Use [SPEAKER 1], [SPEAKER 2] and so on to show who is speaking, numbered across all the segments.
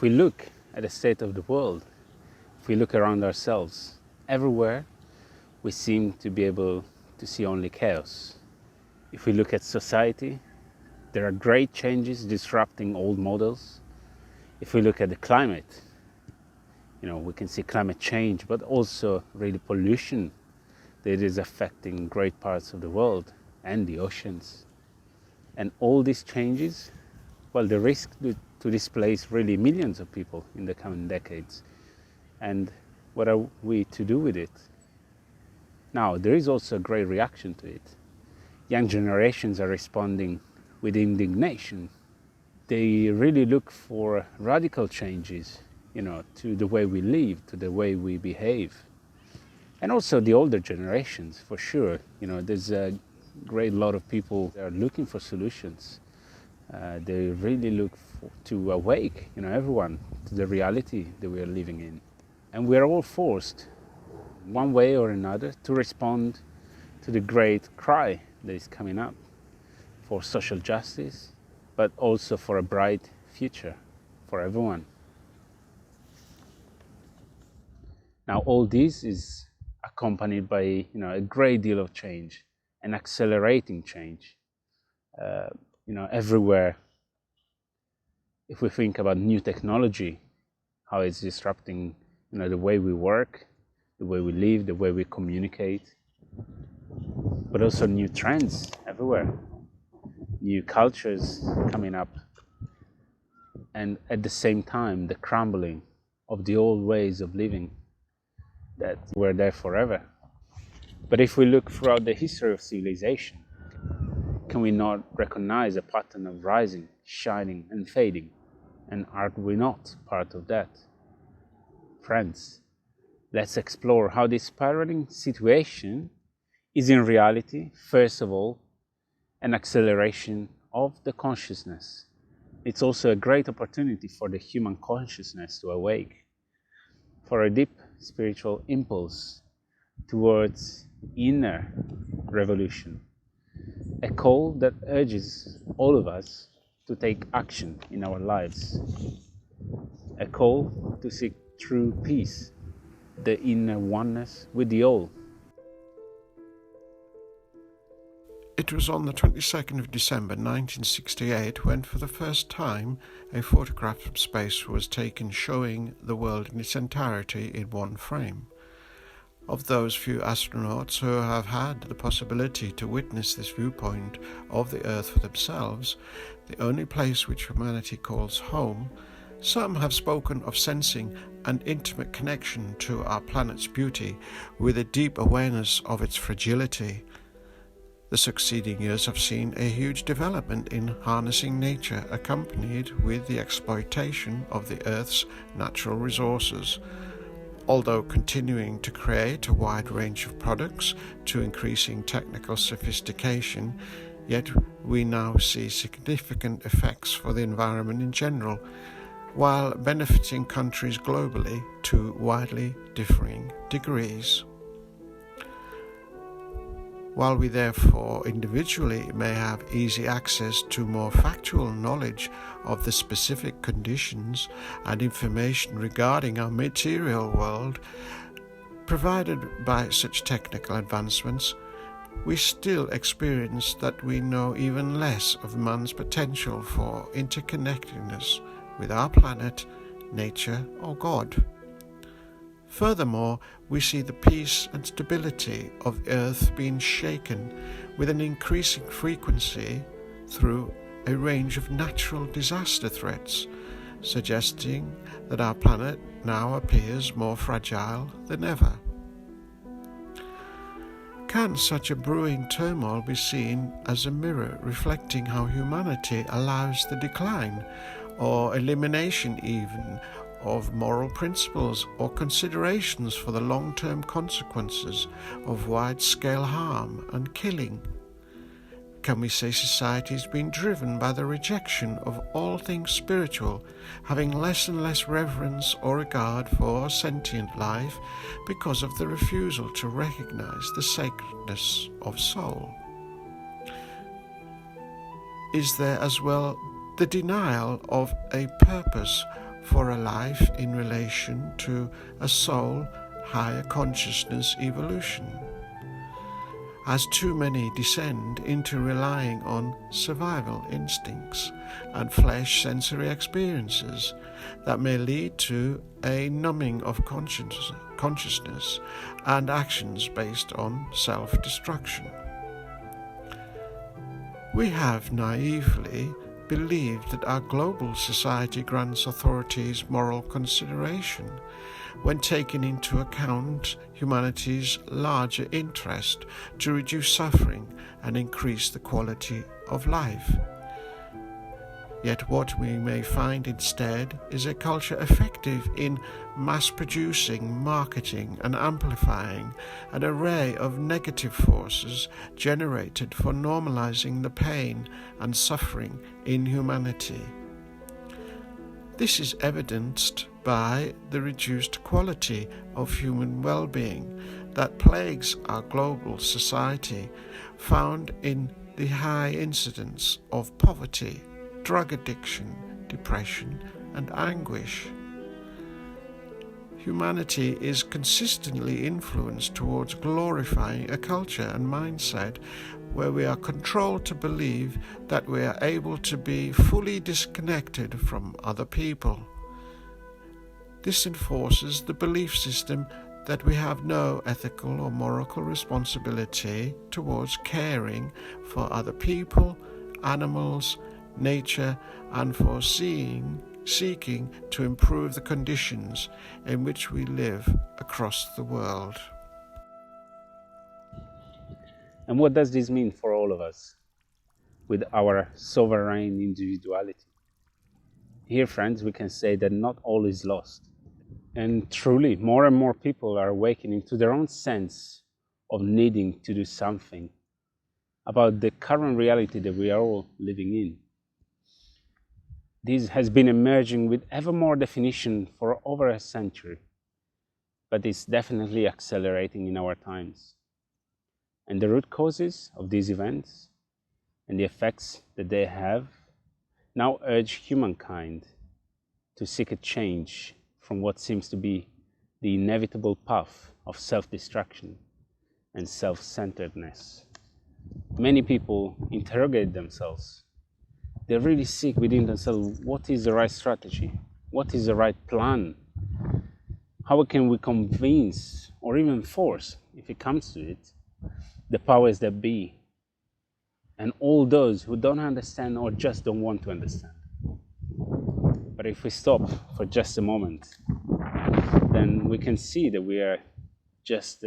[SPEAKER 1] we look at the state of the world, if we look around ourselves, everywhere we seem to be able to see only chaos. If we look at society, there are great changes disrupting old models. If we look at the climate, we can see climate change, but also really pollution that is affecting great parts of the world and the oceans. And all these changes, well, the risk to displace really millions of people in the coming decades. And what are we to do with it? Now, there is also a great reaction to it. Young generations are responding with indignation. They really look for radical changes, to the way we live, to the way we behave. And also the older generations, for sure. There's a great lot of people that are looking for solutions. They really look to awake, everyone, to the reality that we are living in. And we are all forced, one way or another, to respond to the great cry that is coming up for social justice, but also for a bright future for everyone. Now, all this is accompanied by, a great deal of change, an accelerating change, everywhere. If we think about new technology, how it's disrupting, the way we work, the way we live, the way we communicate, but also new trends everywhere, new cultures coming up, and at the same time, the crumbling of the old ways of living that were there forever. But if we look throughout the history of civilization, can we not recognize a pattern of rising, shining, and fading? And are we not part of that? Friends, let's explore how this spiraling situation is in reality, first of all, an acceleration of the consciousness. It's also a great opportunity for the human consciousness to awake, for a deep spiritual impulse towards inner revolution, a call that urges all of us to take action in our lives, a call to seek true peace, the inner oneness with the all.
[SPEAKER 2] It was on the 22nd of December 1968 when for the first time a photograph from space was taken showing the world in its entirety in one frame. Of those few astronauts who have had the possibility to witness this viewpoint of the Earth for themselves, the only place which humanity calls home, some have spoken of sensing an intimate connection to our planet's beauty with a deep awareness of its fragility. The succeeding years have seen a huge development in harnessing nature, accompanied with the exploitation of the Earth's natural resources. Although continuing to create a wide range of products to increasing technical sophistication, yet we now see significant effects for the environment in general, while benefiting countries globally to widely differing degrees. While we therefore individually may have easy access to more factual knowledge of the specific conditions and information regarding our material world provided by such technical advancements, we still experience that we know even less of man's potential for interconnectedness with our planet, nature, or God. Furthermore, we see the peace and stability of Earth being shaken with an increasing frequency through a range of natural disaster threats, suggesting that our planet now appears more fragile than ever. Can such a brewing turmoil be seen as a mirror reflecting how humanity allows the decline, or elimination even, of moral principles or considerations for the long-term consequences of wide-scale harm and killing? Can we say society has been driven by the rejection of all things spiritual, having less and less reverence or regard for sentient life because of the refusal to recognize the sacredness of soul? Is there as well the denial of a purpose for a life in relation to a soul, higher consciousness evolution, as too many descend into relying on survival instincts and flesh sensory experiences that may lead to a numbing of consciousness and actions based on self-destruction. We have naively believed that our global society grants authorities moral consideration when taking into account humanity's larger interest to reduce suffering and increase the quality of life. Yet what we may find instead is a culture effective in mass-producing, marketing and amplifying an array of negative forces generated for normalizing the pain and suffering in humanity. This is evidenced by the reduced quality of human well-being that plagues our global society, found in the high incidence of poverty, drug addiction, depression, and anguish. Humanity is consistently influenced towards glorifying a culture and mindset where we are controlled to believe that we are able to be fully disconnected from other people. This enforces the belief system that we have no ethical or moral responsibility towards caring for other people, animals, nature, and for seeking to improve the conditions in which we live across the world.
[SPEAKER 1] And what does this mean for all of us with our sovereign individuality? Here, friends, we can say that not all is lost. And truly, more and more people are awakening to their own sense of needing to do something about the current reality that we are all living in. This has been emerging with ever more definition for over a century, but it's definitely accelerating in our times. And the root causes of these events and the effects that they have now urge humankind to seek a change from what seems to be the inevitable path of self-destruction and self-centeredness. Many people interrogate themselves. They really seek within themselves, what is the right strategy? What is the right plan? How can we convince or even force, if it comes to it, the powers that be and all those who don't understand or just don't want to understand? But if we stop for just a moment, then we can see that we are just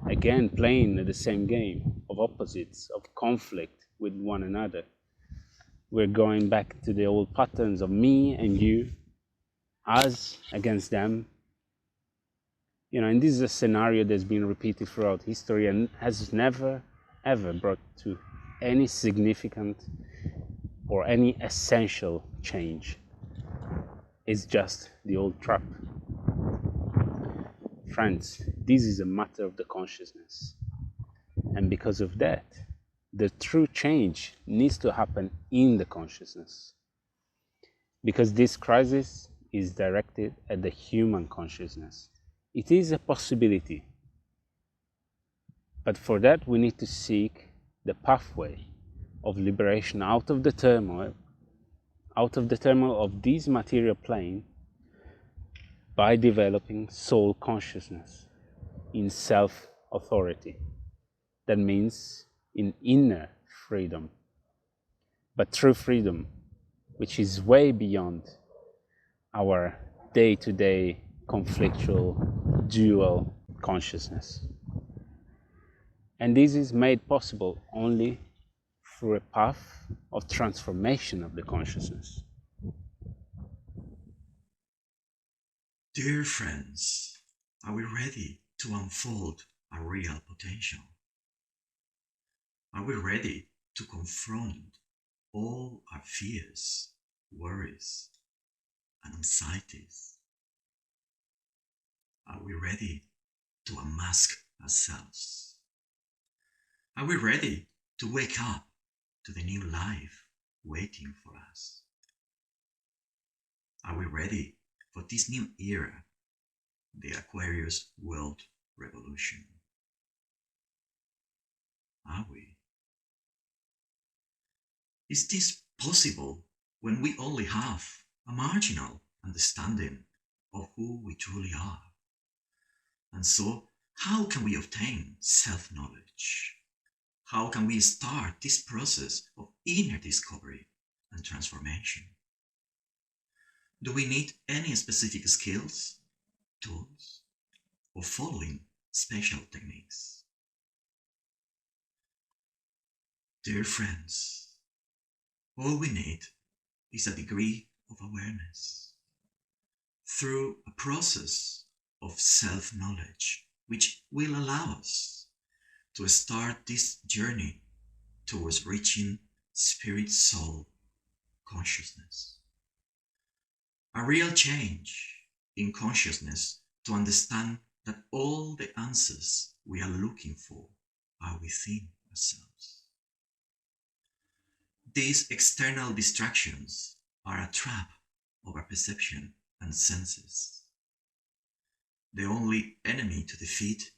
[SPEAKER 1] again playing the same game of opposites, of conflict with one another. We're going back to the old patterns of me and you, us against them. And this is a scenario that's been repeated throughout history and has never, ever brought to any significant or any essential change. It's just the old trap. Friends, this is a matter of the consciousness. And because of that, the true change needs to happen in the consciousness. Because this crisis is directed at the human consciousness. It is a possibility. But for that, we need to seek the pathway of liberation out of the turmoil of this material plane by developing soul consciousness in self-authority. That means in inner freedom, but true freedom, which is way beyond our day-to-day conflictual, dual consciousness. And this is made possible only through a path of transformation of the consciousness.
[SPEAKER 3] Dear friends, are we ready to unfold our real potential? Are we ready to confront all our fears, worries, and anxieties? Are we ready to unmask ourselves? Are we ready to wake up to the new life waiting for us? Are we ready for this new era, the Aquarius World Revolution. Are we? Is this possible when we only have a marginal understanding of who we truly are? And so, how can we obtain self-knowledge? How can we start this process of inner discovery and transformation? Do we need any specific skills, tools, or following special techniques? Dear friends, all we need is a degree of awareness through a process of self-knowledge which will allow us to start this journey towards reaching spirit-soul consciousness. A real change in consciousness to understand that all the answers we are looking for are within ourselves. These external distractions are a trap of our perception and senses. The only enemy to defeat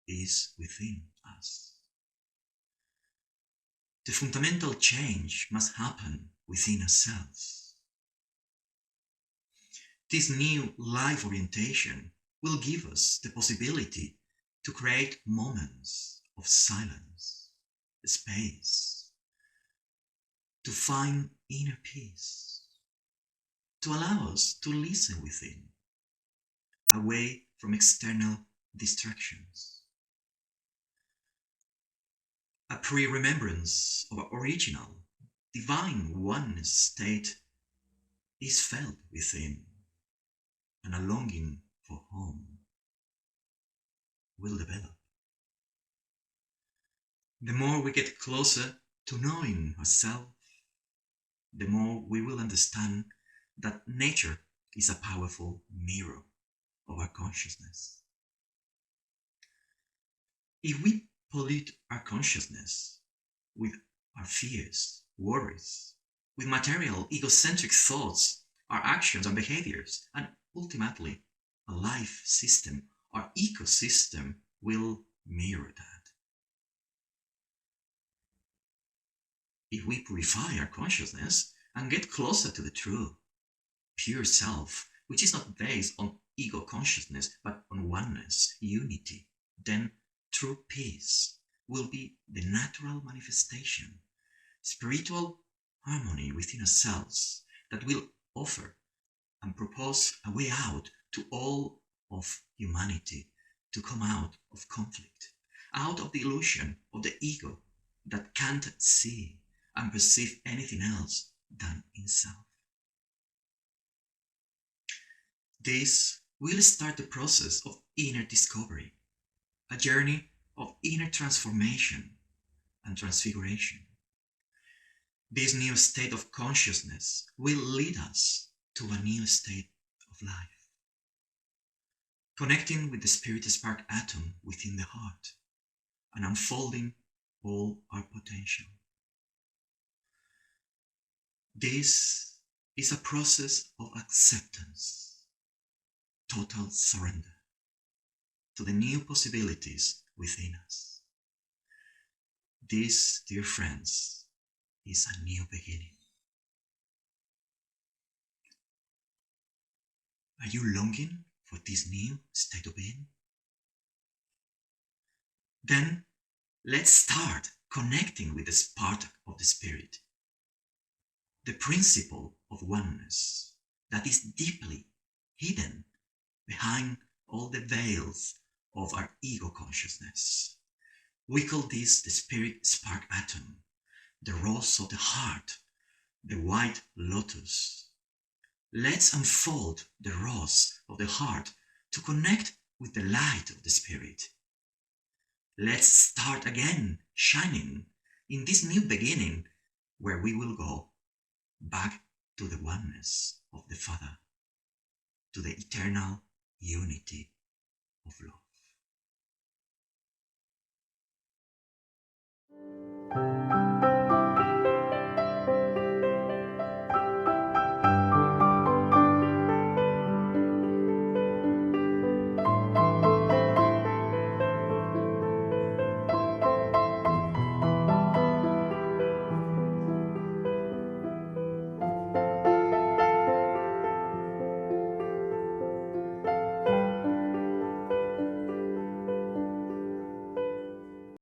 [SPEAKER 3] is within us. The fundamental change must happen within ourselves. This new life orientation will give us the possibility to create moments of silence, space, to find inner peace, to allow us to listen within, away from external distractions. A pre-remembrance of our original, divine oneness state is felt within, and a longing for home will develop. The more we get closer to knowing ourselves, the more we will understand that nature is a powerful mirror of our consciousness. If we pollute our consciousness with our fears, worries, with material, egocentric thoughts, our actions and behaviors, and ultimately a life system, our ecosystem will mirror that. If we purify our consciousness and get closer to the true, pure self, which is not based on ego consciousness, but on oneness, unity, then true peace will be the natural manifestation, spiritual harmony within ourselves that will offer and propose a way out to all of humanity to come out of conflict, out of the illusion of the ego that can't see and perceive anything else than itself. This will start the process of inner discovery, a journey of inner transformation and transfiguration. This new state of consciousness will lead us to a new state of life, connecting with the spirit spark atom within the heart and unfolding all our potential. This is a process of acceptance, total surrender to the new possibilities within us. This, dear friends, is a new beginning. Are you longing for this new state of being? Then let's start connecting with the spark of the spirit, the principle of oneness that is deeply hidden behind all the veils of our ego consciousness. We call this the spirit spark atom, the rose of the heart, the white lotus. Let's unfold the rose of the heart to connect with the light of the spirit. Let's start again shining in this new beginning where we will go back to the oneness of the Father, to the eternal unity of love.